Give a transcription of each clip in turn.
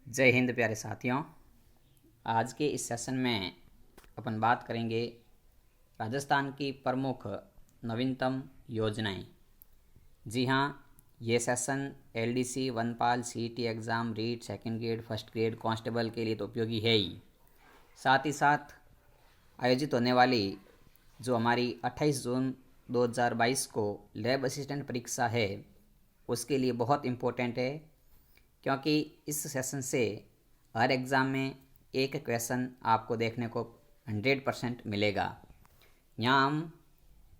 जय हिंद प्यारे साथियों। आज के इस सेशन में अपन बात करेंगे राजस्थान की प्रमुख नवीनतम योजनाएं। जी हाँ, ये सेशन एलडीसी, वनपाल, CET exam, REET, second grade, first grade, constable के लिए तो उपयोगी है ही। साथ ही साथ आयोजित होने वाली जो हमारी 28 जून 2022 को लैब असिस्टेंट परीक्षा है उसके लिए बहुत इम्पोर्टेंट है, क्योंकि इस सेशन से हर एग्ज़ाम में एक क्वेश्चन आपको देखने को 100% मिलेगा। यहाँ हम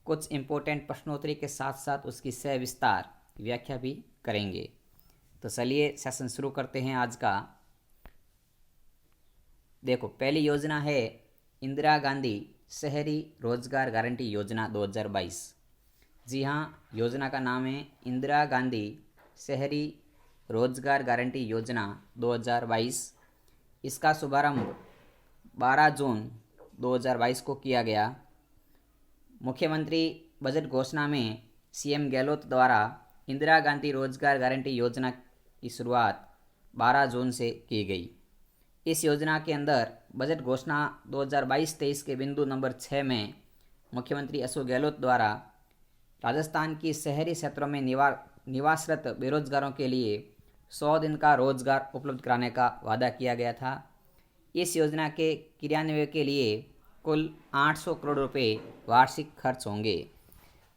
कुछ इम्पोर्टेंट प्रश्नोत्तरी के साथ साथ उसकी सविस्तार व्याख्या भी करेंगे। तो चलिए सेशन शुरू करते हैं आज का। देखो, पहली योजना है इंदिरा गांधी शहरी रोजगार गारंटी योजना 2022। जी हाँ, योजना का नाम है इंदिरा गांधी शहरी रोजगार गारंटी योजना 2022। इसका शुभारंभ 12 जून 2022 को किया गया। मुख्यमंत्री बजट घोषणा में सीएम गहलोत द्वारा इंदिरा गांधी रोजगार गारंटी योजना की शुरुआत 12 जून से की गई। इस योजना के अंदर बजट घोषणा 2022-23 के बिंदु नंबर 6 में मुख्यमंत्री अशोक गहलोत द्वारा राजस्थान की शहरी क्षेत्रों में निवासरत बेरोजगारों के लिए 100 दिन का रोजगार उपलब्ध कराने का वादा किया गया था। इस योजना के क्रियान्वयन के लिए कुल 800 करोड़ रुपए वार्षिक खर्च होंगे।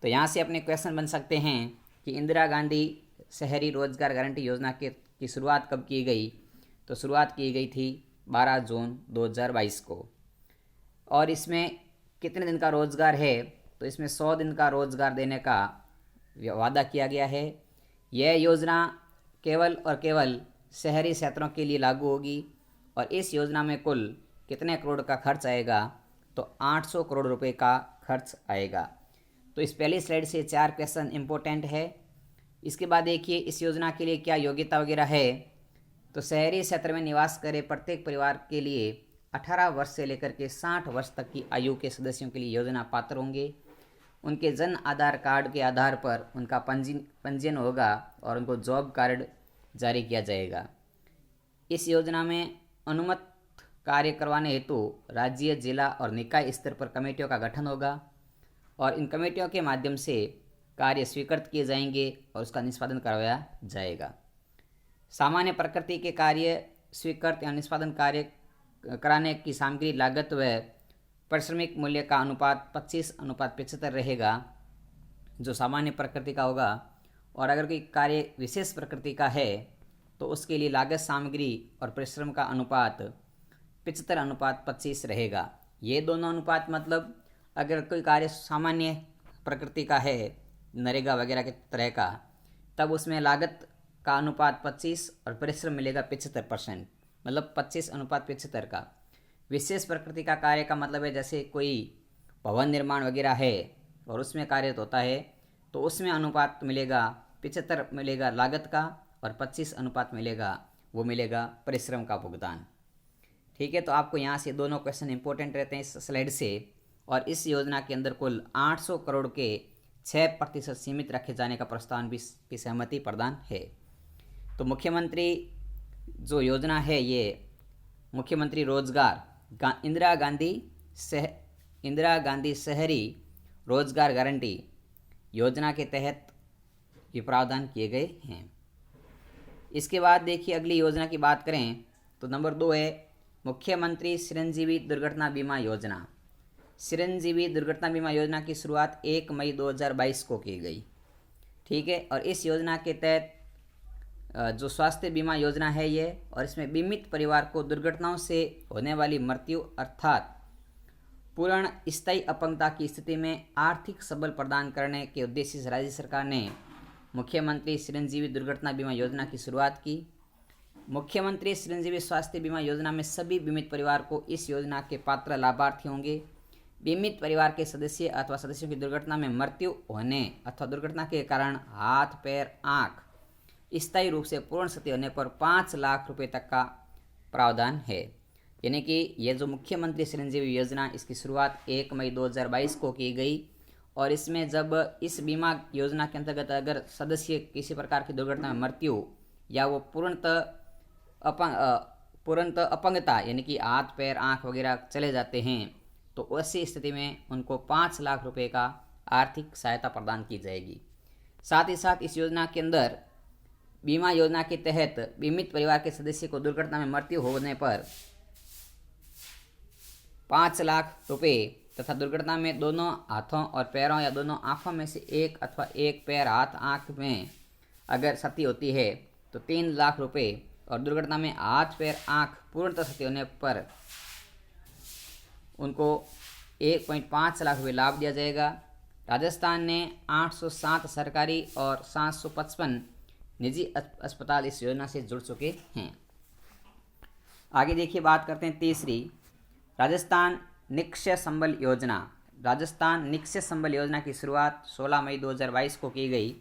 तो यहाँ से अपने क्वेश्चन बन सकते हैं कि इंदिरा गांधी शहरी रोजगार गारंटी योजना की शुरुआत कब की गई। तो शुरुआत की गई थी 12 जून 2022 को। और इसमें कितने दिन का रोजगार है, तो इसमें 100 दिन का रोजगार देने का वादा किया गया है। यह योजना केवल और केवल शहरी क्षेत्रों के लिए लागू होगी और इस योजना में कुल कितने करोड़ का खर्च आएगा, तो 800 करोड़ रुपए का खर्च आएगा। तो इस पहली स्लाइड से 4 क्वेश्चन इम्पोर्टेंट है। इसके बाद देखिए इस योजना के लिए क्या योग्यता वगैरह है। तो शहरी क्षेत्र में निवास करे प्रत्येक परिवार के लिए 18 वर्ष से लेकर के 60 वर्ष तक की आयु के सदस्यों के लिए योजना पात्र होंगे। उनके जन आधार कार्ड के आधार पर उनका पंजीयन होगा और उनको जॉब कार्ड जारी किया जाएगा। इस योजना में अनुमत कार्य करवाने हेतु राज्य, जिला और निकाय स्तर पर कमेटियों का गठन होगा और इन कमेटियों के माध्यम से कार्य स्वीकृत किए जाएंगे और उसका निष्पादन करवाया जाएगा। सामान्य प्रकृति के कार्य स्वीकृत या निष्पादन कार्य कराने की सामग्री लागत व पारिश्रमिक मूल्य का अनुपात 25:75 रहेगा, जो सामान्य प्रकृति का होगा। और अगर कोई कार्य विशेष प्रकृति का है तो उसके लिए लागत, सामग्री और परिश्रम का अनुपात 75:25 रहेगा। ये दोनों अनुपात मतलब अगर कोई कार्य सामान्य प्रकृति का है, नरेगा वगैरह के तरह का, तब उसमें लागत का अनुपात 25 और परिश्रम मिलेगा 75%, मतलब 25:75 का। विशेष प्रकृति का कार्य का मतलब है जैसे कोई भवन निर्माण वगैरह है और उसमें कार्य होता है, तो उसमें अनुपात मिलेगा 75 मिलेगा लागत का और 25 अनुपात मिलेगा, वो मिलेगा परिश्रम का भुगतान। ठीक है, तो आपको यहाँ से दोनों क्वेश्चन इंपॉर्टेंट रहते हैं इस स्लाइड से। और इस योजना के अंदर कुल 800 करोड़ के 6% सीमित रखे जाने का प्रस्ताव भी की सहमति प्रदान है। तो मुख्यमंत्री जो योजना है ये मुख्यमंत्री रोजगार इंदिरा गांधी शहरी रोजगार गारंटी योजना के तहत ये प्रावधान किए गए हैं। इसके बाद देखिए अगली योजना की बात करें तो नंबर 2 है मुख्यमंत्री चिरंजीवी दुर्घटना बीमा योजना। चिरंजीवी दुर्घटना बीमा योजना की शुरुआत 1 मई 2022 को की गई। ठीक है, और इस योजना के तहत जो स्वास्थ्य बीमा योजना है ये, और इसमें बीमित परिवार को दुर्घटनाओं से होने वाली मृत्यु अर्थात पूर्ण स्थायी अपंगता की स्थिति में आर्थिक सबल प्रदान करने के उद्देश्य से राज्य सरकार ने मुख्यमंत्री चिरंजीवी दुर्घटना बीमा योजना की शुरुआत की। मुख्यमंत्री चिरंजीवी स्वास्थ्य बीमा योजना में सभी बीमित परिवार को इस योजना के पात्र लाभार्थी होंगे। बीमित परिवार के सदस्य अथवा सदस्यों की दुर्घटना में मृत्यु होने अथवा दुर्घटना के कारण हाथ, पैर, आँख स्थायी रूप से पूर्ण क्षति होने पर 5 लाख रुपए तक का प्रावधान है। यानी कि यह जो मुख्यमंत्री चिरंजीवी योजना, इसकी शुरुआत 1 मई 2022 को की गई। और इसमें जब इस बीमा योजना के अंतर्गत अगर सदस्य किसी प्रकार की दुर्घटना में मृत्यु या वो पूर्णतः तुरंत अपंगता यानी कि हाथ पैर आँख वगैरह चले जाते हैं, तो ऐसी स्थिति में उनको 5 लाख रुपए का आर्थिक सहायता प्रदान की जाएगी। साथ ही साथ इस योजना के अंदर बीमा योजना के तहत बीमित परिवार के सदस्य को दुर्घटना में मृत्यु होने पर 5 लाख रुपए तथा दुर्घटना में दोनों हाथों और पैरों या दोनों आँखों में से एक अथवा एक पैर हाथ आँख में अगर क्षति होती है तो 3 लाख रुपए और दुर्घटना में हाथ पैर आँख पूर्णतः क्षति होने पर उनको 1.5 लाख रुपए लाभ दिया जाएगा। राजस्थान ने 807 सरकारी और 755 निजी अस्पताल इस योजना से जुड़ चुके हैं। आगे देखिए, बात करते हैं तीसरी, राजस्थान निक्षय संबल योजना। राजस्थान निक्षय संबल योजना की शुरुआत 16 मई 2022 को की गई।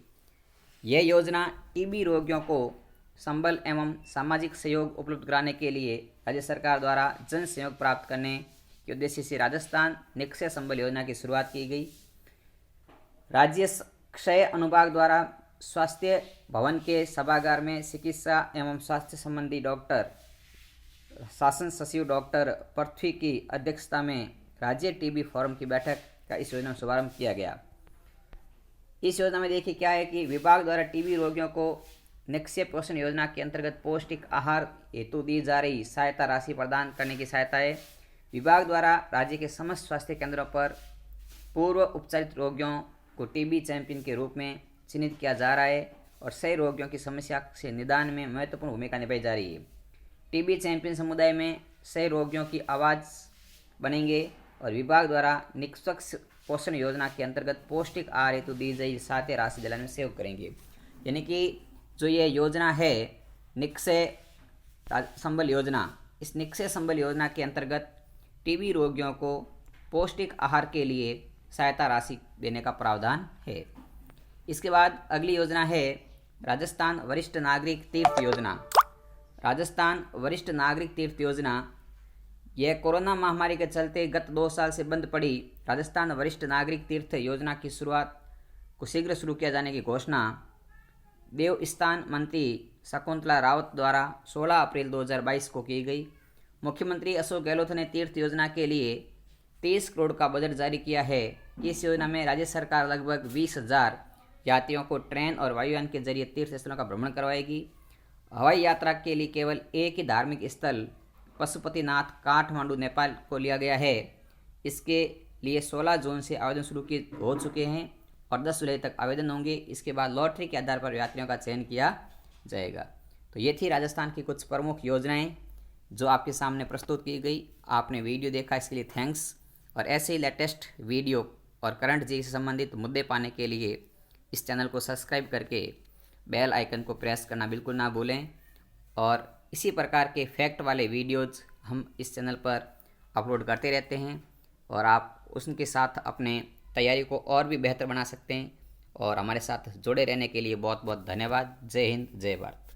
यह योजना टीबी रोगियों को संबल एवं सामाजिक सहयोग उपलब्ध कराने के लिए राज्य सरकार द्वारा जन सहयोग प्राप्त करने के उद्देश्य से राजस्थान निक्षय संबल योजना की शुरुआत की गई। राज्य क्षय अनुभाग द्वारा स्वास्थ्य भवन के सभागार में चिकित्सा एवं स्वास्थ्य संबंधी डॉक्टर शासन सचिव डॉक्टर पृथ्वी की अध्यक्षता में राज्य टीबी फोरम की बैठक का इस योजना में शुभारंभ किया गया। इस योजना में देखिए क्या है कि विभाग द्वारा टीबी रोगियों को निक्षय पोषण योजना के अंतर्गत पौष्टिक आहार हेतु दी जा रही सहायता राशि प्रदान करने की सहायता है। विभाग द्वारा राज्य के समस्त स्वास्थ्य केंद्रों पर पूर्व उपचारित रोगियों को टीबी चैंपियन के रूप में चिन्हित किया जा रहा है और सही रोगियों की समस्या से निदान में महत्वपूर्ण भूमिका निभाई जा रही है। टीबी चैंपियन समुदाय में सही रोगियों की आवाज़ बनेंगे और विभाग द्वारा निष्पक्ष पोषण योजना के अंतर्गत पौष्टिक आहार हेतु दी गई सहायता राशि दिलाने में सहयोग करेंगे। यानी कि जो ये योजना है निक्षय संबल योजना, इस निक्षय संबल योजना के अंतर्गत टीबी रोगियों को पौष्टिक आहार के लिए सहायता राशि देने का प्रावधान है। इसके बाद अगली योजना है राजस्थान वरिष्ठ नागरिक तीर्थ योजना। राजस्थान वरिष्ठ नागरिक तीर्थ योजना, यह कोरोना महामारी के चलते गत 2 साल से बंद पड़ी राजस्थान वरिष्ठ नागरिक तीर्थ योजना की शुरुआत को शीघ्र शुरू किया जाने की घोषणा देवस्थान मंत्री शकुंतला रावत द्वारा 16 अप्रैल 2022 को की गई। मुख्यमंत्री अशोक गहलोत ने तीर्थ योजना के लिए 30 करोड़ का बजट जारी किया है। इस योजना में राज्य सरकार लगभग 20,000 यात्रियों को ट्रेन और वायुयान के जरिए तीर्थ स्थलों का भ्रमण करवाएगी। हवाई यात्रा के लिए केवल एक ही धार्मिक स्थल पशुपतिनाथ काठमांडू नेपाल को लिया गया है। इसके लिए 16 जून से आवेदन शुरू हो चुके हैं और 10 जुलाई तक आवेदन होंगे। इसके बाद लॉटरी के आधार पर यात्रियों का चयन किया जाएगा। तो ये थी राजस्थान की कुछ प्रमुख योजनाएं जो आपके सामने प्रस्तुत की गई। आपने वीडियो देखा, इसके लिए थैंक्स। और ऐसे ही लेटेस्ट वीडियो और करंट जी से संबंधित मुद्दे पाने के लिए इस चैनल को सब्सक्राइब करके बेल आइकन को प्रेस करना बिल्कुल ना भूलें। और इसी प्रकार के फैक्ट वाले वीडियोज़ हम इस चैनल पर अपलोड करते रहते हैं और आप उसके साथ अपने तैयारी को और भी बेहतर बना सकते हैं। और हमारे साथ जुड़े रहने के लिए बहुत बहुत धन्यवाद। जय हिंद, जय भारत।